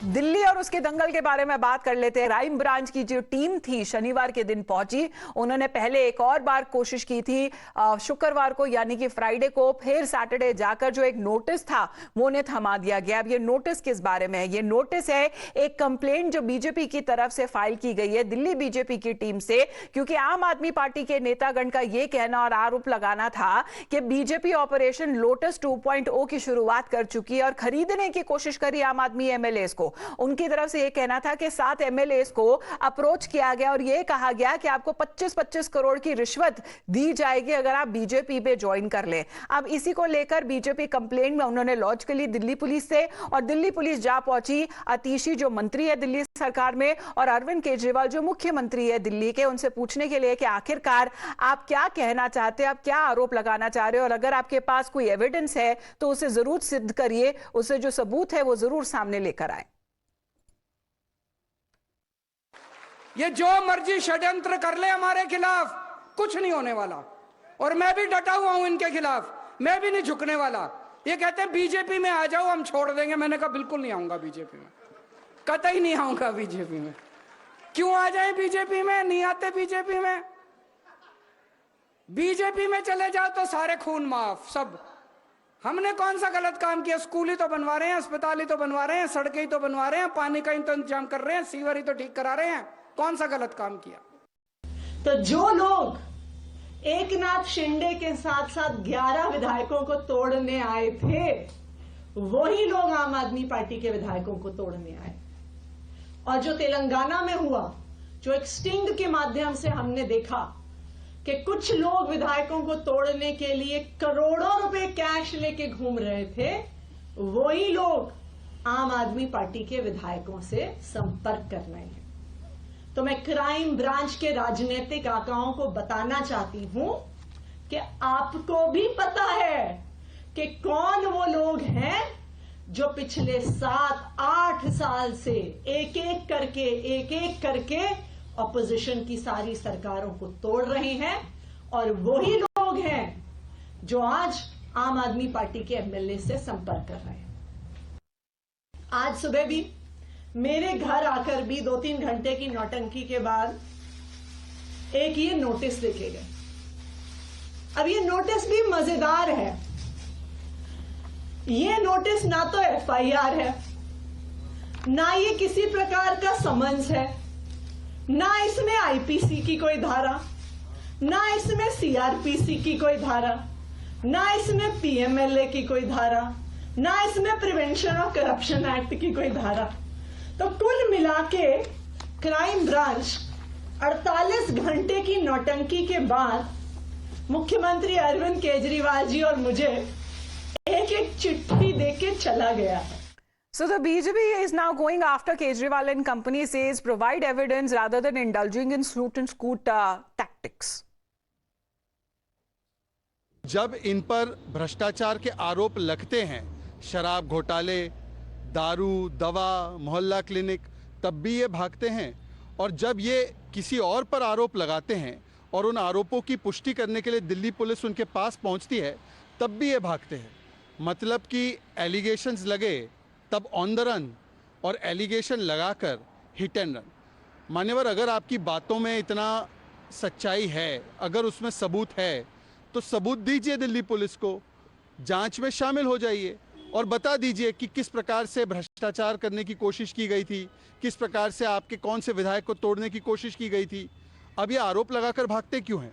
दिल्ली और उसके दंगल के बारे में बात कर लेते हैं। क्राइम ब्रांच की जो टीम थी शनिवार के दिन पहुंची। उन्होंने पहले एक और बार कोशिश की थी शुक्रवार को यानी कि फ्राइडे को, फिर सैटरडे जाकर जो एक नोटिस था वो उन्हें थमा दिया गया। अब ये नोटिस किस बारे में है? ये नोटिस है एक कंप्लेंट जो बीजेपी की तरफ से फाइल की गई है दिल्ली बीजेपी की टीम से, क्योंकि आम आदमी पार्टी के नेतागण का यह कहना और आरोप लगाना था कि बीजेपी ऑपरेशन लोटस 2.0 की शुरुआत कर चुकी है और खरीदने की कोशिश करी आम आदमी एमएलए को। उनकी तरफ से यह कहना था कि 7 एमएलए को अप्रोच किया गया और यह कहा गया कि आपको 25-25 करोड़ की रिश्वत दी जाएगी अगर आप बीजेपी पे ज्वाइन कर ले। अब इसी को लेकर बीजेपी कंप्लेंट में उन्होंने लॉन्च कर ली दिल्ली पुलिस से, और दिल्ली पुलिस जा पहुंची आतिशी जो मंत्री है दिल्ली सरकार में और अरविंद केजरीवाल जो मुख्यमंत्री है दिल्ली के, उनसे पूछने के लिए कि आखिरकार आप क्या कहना चाहते हैं, आप क्या आरोप लगाना चाह रहे हो, और अगर आपके पास कोई एविडेंस है तो उसे जरूर सिद्ध करिए, उसे जो सबूत है वो जरूर सामने लेकर आए। ये जो मर्जी षड्यंत्र कर ले हमारे खिलाफ, कुछ नहीं होने वाला। और मैं भी डटा हुआ हूं इनके खिलाफ, मैं भी नहीं झुकने वाला। ये कहते हैं बीजेपी में आ जाओ हम छोड़ देंगे। मैंने कहा बिल्कुल नहीं आऊंगा बीजेपी में, कतई नहीं आऊंगा बीजेपी में। क्यों आ जाए बीजेपी में? नहीं आते बीजेपी में। बीजेपी में चले जाओ तो सारे खून माफ सब। हमने कौन सा गलत काम किया? स्कूल ही तो बनवा रहे हैं, अस्पताल ही तो बनवा रहे हैं, सड़कें ही तो बनवा रहे हैं, पानी का ही तो इंतजाम कर रहे हैं, सीवर ही तो ठीक करा रहे हैं। कौन सा गलत काम किया? तो जो लोग एकनाथ शिंदे के साथ साथ 11 विधायकों को तोड़ने आए थे, वही लोग आम आदमी पार्टी के विधायकों को तोड़ने आए। और जो तेलंगाना में हुआ, जो एक स्टिंग के माध्यम से हमने देखा कि कुछ लोग विधायकों को तोड़ने के लिए करोड़ों रुपए कैश लेके घूम रहे थे, वही लोग आम आदमी पार्टी के विधायकों से संपर्क कर रहे हैं। तो मैं क्राइम ब्रांच के राजनीतिक आकाओं को बताना चाहती हूं कि आपको भी पता है कि कौन वो लोग हैं जो पिछले 7-8 साल से एक एक करके ऑपोजिशन की सारी सरकारों को तोड़ रहे हैं, और वही लोग हैं जो आज आम आदमी पार्टी के एमएलए से संपर्क कर रहे हैं। आज सुबह भी मेरे घर आकर भी 2-3 घंटे की नौटंकी के बाद एक ये नोटिस लिखे गए। अब ये नोटिस भी मजेदार है। ये नोटिस ना तो एफआईआर है, ना ये किसी प्रकार का समन्स है, ना इसमें आईपीसी की कोई धारा, ना इसमें सीआरपीसी की कोई धारा, ना इसमें पीएमएलए की कोई धारा, ना इसमें प्रिवेंशन ऑफ करप्शन एक्ट की कोई धारा। तो कुल मिला के क्राइम ब्रांच 48 घंटे की नौटंकी के बाद मुख्यमंत्री अरविंद केजरीवाल जी और मुझे एक चिट्ठी देके चला गया है। So the BJP is now going after Kejriwal and company, says provide evidence rather than indulging in shoot and scoot tactics. जब इन पर भ्रष्टाचार के आरोप लगते हैं, शराब घोटाले, दारू, दवा, मोहल्ला क्लिनिक, तब भी ये भागते हैं। और जब ये किसी और पर आरोप लगाते हैं और उन आरोपों की पुष्टि करने के लिए दिल्ली पुलिस उनके पास पहुंचती है, तब भी ये भागते हैं। मतलब कि एलिगेशंस लगे तब ऑन द रन, और एलिगेशन लगाकर हिट एंड रन। मान्यवर, अगर आपकी बातों में इतना सच्चाई है, अगर उसमें सबूत है, तो सबूत दीजिए दिल्ली पुलिस को, जांच में शामिल हो जाइए और बता दीजिए कि किस प्रकार से भ्रष्टाचार करने की कोशिश की गई थी, किस प्रकार से आपके कौन से विधायक को तोड़ने की कोशिश की गई थी। अब ये आरोप लगाकर भागते क्यों हैं?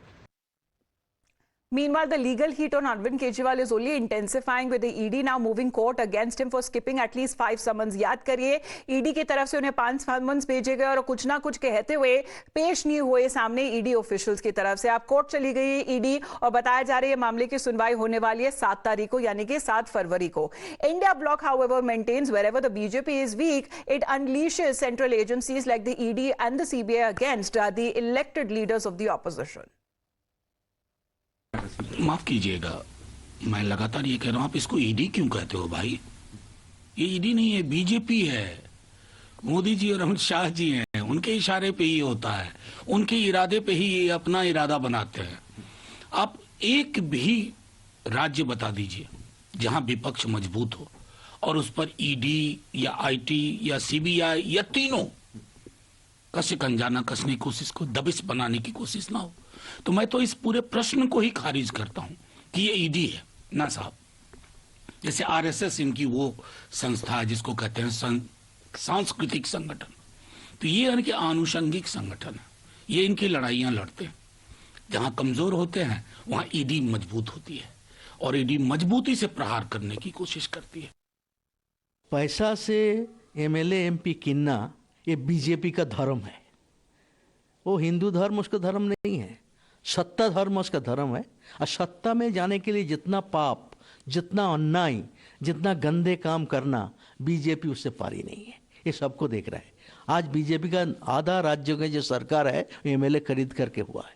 Meanwhile, the legal heat on Arvind Kejriwal is only intensifying with the ED now moving court against him for skipping at least 5 summons. याद करिए, ED की तरफ से उन्हें 5 summons भेजे गए और कुछ ना कुछ कहते हुए पेश नहीं हुए सामने ED ऑफिशियल्स की तरफ से। अब कोर्ट चली गई ED और बताया जा रही है मामले की सुनवाई होने वाली है 7 तारीख को, यानी कि 7 फरवरी को। India bloc, however, maintains wherever the BJP is weak, it unleashes central agencies like the ED and the CBI against the elected leaders of the opposition. माफ कीजिएगा, मैं लगातार ये कह रहा हूं, आप इसको ईडी क्यों कहते हो भाई? ये ईडी नहीं है, बीजेपी है। मोदी जी और अमित शाह जी हैं, उनके इशारे पे ही होता है, उनके इरादे पे ही ये अपना इरादा बनाते हैं। आप एक भी राज्य बता दीजिए जहां विपक्ष मजबूत हो और उस पर ईडी या आईटी या सीबीआई या तीनों का शिकंजा कसने की कोशिश को दबिश बनाने की कोशिश ना हो। तो मैं तो इस पूरे प्रश्न को ही खारिज करता हूं कि ये ईडी है ना साहब। जैसे आरएसएस इनकी वो संस्था है जिसको कहते हैं सांस्कृतिक संगठन, तो ये इनके आनुषंगिक संगठन है, ये इनकी लड़ाइयां लड़ते हैं। जहां कमजोर होते हैं वहां ईडी मजबूत होती है और ईडी मजबूती से प्रहार करने की कोशिश करती है। पैसा से एमएलए एमपी किनना ये बीजेपी का धर्म है। वो हिंदू धर्म उसका धर्म नहीं है, सत्ता धर्म उसका धर्म है। और सत्ता में जाने के लिए जितना पाप, जितना अन्याय, जितना गंदे काम करना, बीजेपी उससे पारी नहीं है। ये सबको देख रहा है। आज बीजेपी का आधा राज्यों की जो सरकार है एमएलए खरीद करके हुआ है।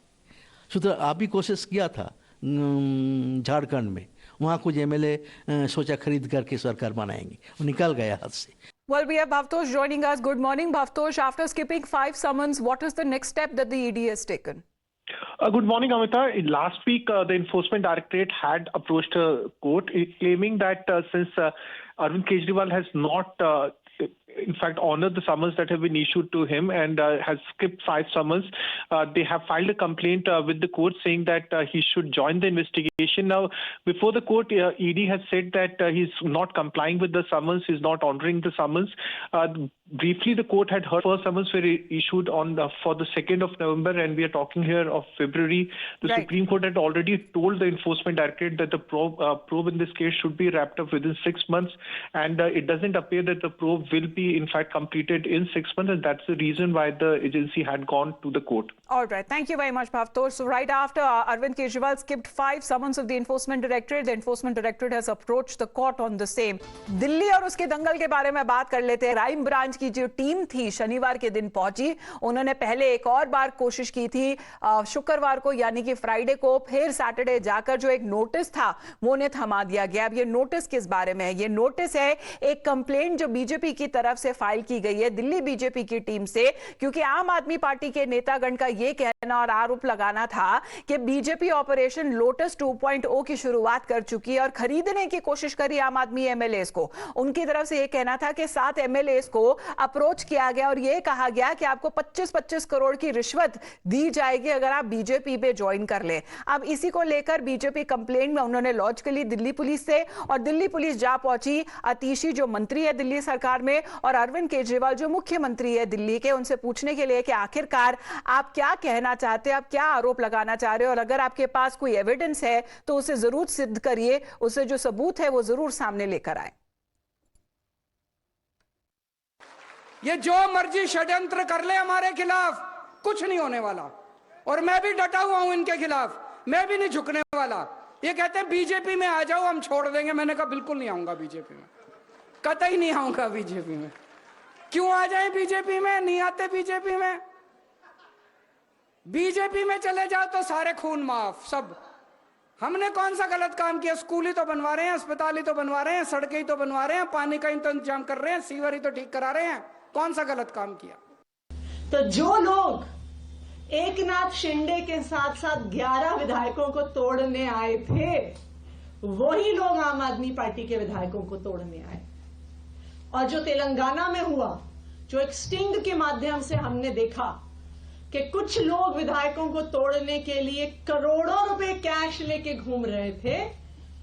सुतरां आप भी कोशिश किया था झारखंड में, वहाँ कुछ एमएलए सोचा खरीद करके सरकार बनाएंगे, वो निकल गया हाथ से। Well, we have Bhavtosh joining us. Good morning, Bhavtosh. After skipping 5 summons, what is the next step that the ED has taken? Good morning, Amita. Last week, the Enforcement Directorate had approached a court claiming that since Arvind Kejriwal has not, in fact, honored the summons that have been issued to him and has skipped 5 summons, they have filed a complaint with the court saying that he should join the investigation. Now, before the court, ED has said that he's not complying with the summons, he's not honoring the summons. Briefly, the court had heard first summons were issued on for the 2nd of November, and we are talking here of February. The Right. Supreme Court had already told the Enforcement Directorate that the probe in this case should be wrapped up within 6 months, and it doesn't appear that the probe will be, in fact, completed in 6 months, and that's the reason why the agency had gone to the court. All right. Thank you very much, Bhavtosh. So right after Arvind Kejriwal skipped 5 summons of the Enforcement Directorate, the Enforcement Directorate has approached the court on the same. Delhi और उसके दंगल के बारे में बात कर लेते हैं। Crime branch की जो टीम थी शनिवार के दिन पहुंची। उन्होंने पहले एक और बार कोशिश की थी शुक्रवार को, यानी कि फ्राइडे को, फिर सैटरडे जाकर जो एक नोटिस था वो उन्हें थमा दिया गया। अब ये नोटिस किस बारे में है? ये नोटिस है एक कंप्लेंट जो बीजेपी की तरफ से फाइल की गई है दिल्ली बीजेपी की टीम से, क्योंकि आम आदमी पार्टी के नेतागण का ये कहना और आरोप लगाना था कि बीजेपी ऑपरेशन लोटस 2.0 की शुरुआत कर चुकी है और खरीदने की कोशिश करी आम आदमी एमएलएस को। उनकी तरफ से ये कहना था कि 7 एमएलएस को अप्रोच किया गया और ये कहा गया कि आपको 25-25 करोड़ की रिश्वत दी जाएगी अगर आप बीजेपी पे ज्वाइन कर ले। अब इसी को लेकर बीजेपी कंप्लेंट में उन्होंने लॉन्च कर ली दिल्ली पुलिस से, और दिल्ली पुलिस जा पहुंची अतीशी जो मंत्री है दिल्ली सरकार में और अरविंद केजरीवाल जो मुख्यमंत्री है दिल्ली के, उनसे पूछने के लिए कि आखिरकार आप क्या कहना चाहते हैं, आप क्या आरोप लगाना चाह रहे हो, और अगर आपके पास कोई एविडेंस है तो उसे जरूर सिद्ध करिए, उसे जो सबूत है वो जरूर सामने लेकर आए। ये जो मर्जी षड्यंत्र कर ले हमारे खिलाफ, कुछ नहीं होने वाला। और मैं भी डटा हुआ हूं इनके खिलाफ, मैं भी नहीं झुकने वाला। ये कहते हैं बीजेपी में आ जाओ हम छोड़ देंगे, मैंने कहा बिल्कुल नहीं आऊंगा बीजेपी में, कतई नहीं आऊंगा बीजेपी में। क्यों आ जाए बीजेपी में? नहीं आते बीजेपी में। बीजेपी में चले जाओ तो सारे खून माफ सब। हमने कौन सा गलत काम किया? स्कूल ही तो बनवा रहे हैं, अस्पताल ही तो बनवा रहे हैं, सड़कें ही तो बनवा रहे हैं, पानी का इंतजाम कर रहे हैं, सीवर ही तो ठीक करा रहे हैं। कौन सा गलत काम किया? तो जो लोग एकनाथ शिंदे के साथ साथ 11 विधायकों को तोड़ने आए थे, वही लोग आम आदमी पार्टी के विधायकों को तोड़ने आए। और जो तेलंगाना में हुआ, जो एक स्टिंग के माध्यम से हमने देखा कि कुछ लोग विधायकों को तोड़ने के लिए करोड़ों रुपए कैश लेके घूम रहे थे,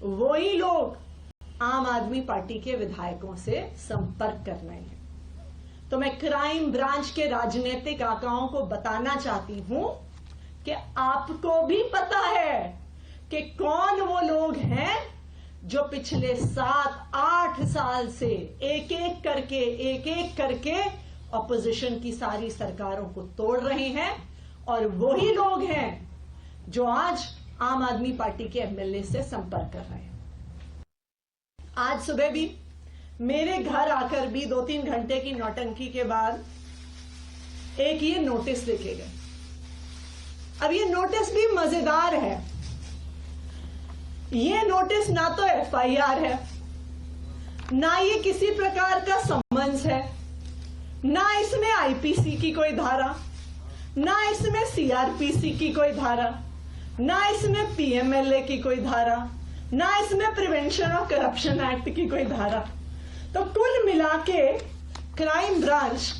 वही लोग आम आदमी पार्टी के विधायकों से संपर्क कर रहे हैं। तो मैं क्राइम ब्रांच के राजनीतिक आकाओं को बताना चाहती हूं कि आपको भी पता है कि कौन वो लोग हैं जो पिछले 7-8 साल से एक एक करके ऑपोजिशन की सारी सरकारों को तोड़ रहे हैं, और वही लोग हैं जो आज आम आदमी पार्टी के एमएलए से संपर्क कर रहे हैं। आज सुबह भी मेरे घर आकर भी 2-3 घंटे की नौटंकी के बाद एक ये नोटिस लिखे गए। अब ये नोटिस भी मजेदार है। ये नोटिस ना तो एफआईआर है, ना ये किसी प्रकार का समन्स है, ना इसमें आईपीसी की कोई धारा, ना इसमें सीआरपीसी की कोई धारा, ना इसमें पीएमएलए की कोई धारा, ना इसमें प्रिवेंशन ऑफ करप्शन एक्ट की कोई धारा। तो कुल मिला के क्राइम ब्रांच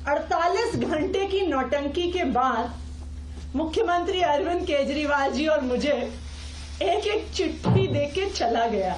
48 घंटे की नौटंकी के बाद मुख्यमंत्री अरविंद केजरीवाल जी और मुझे एक एक चिट्ठी देके चला गया।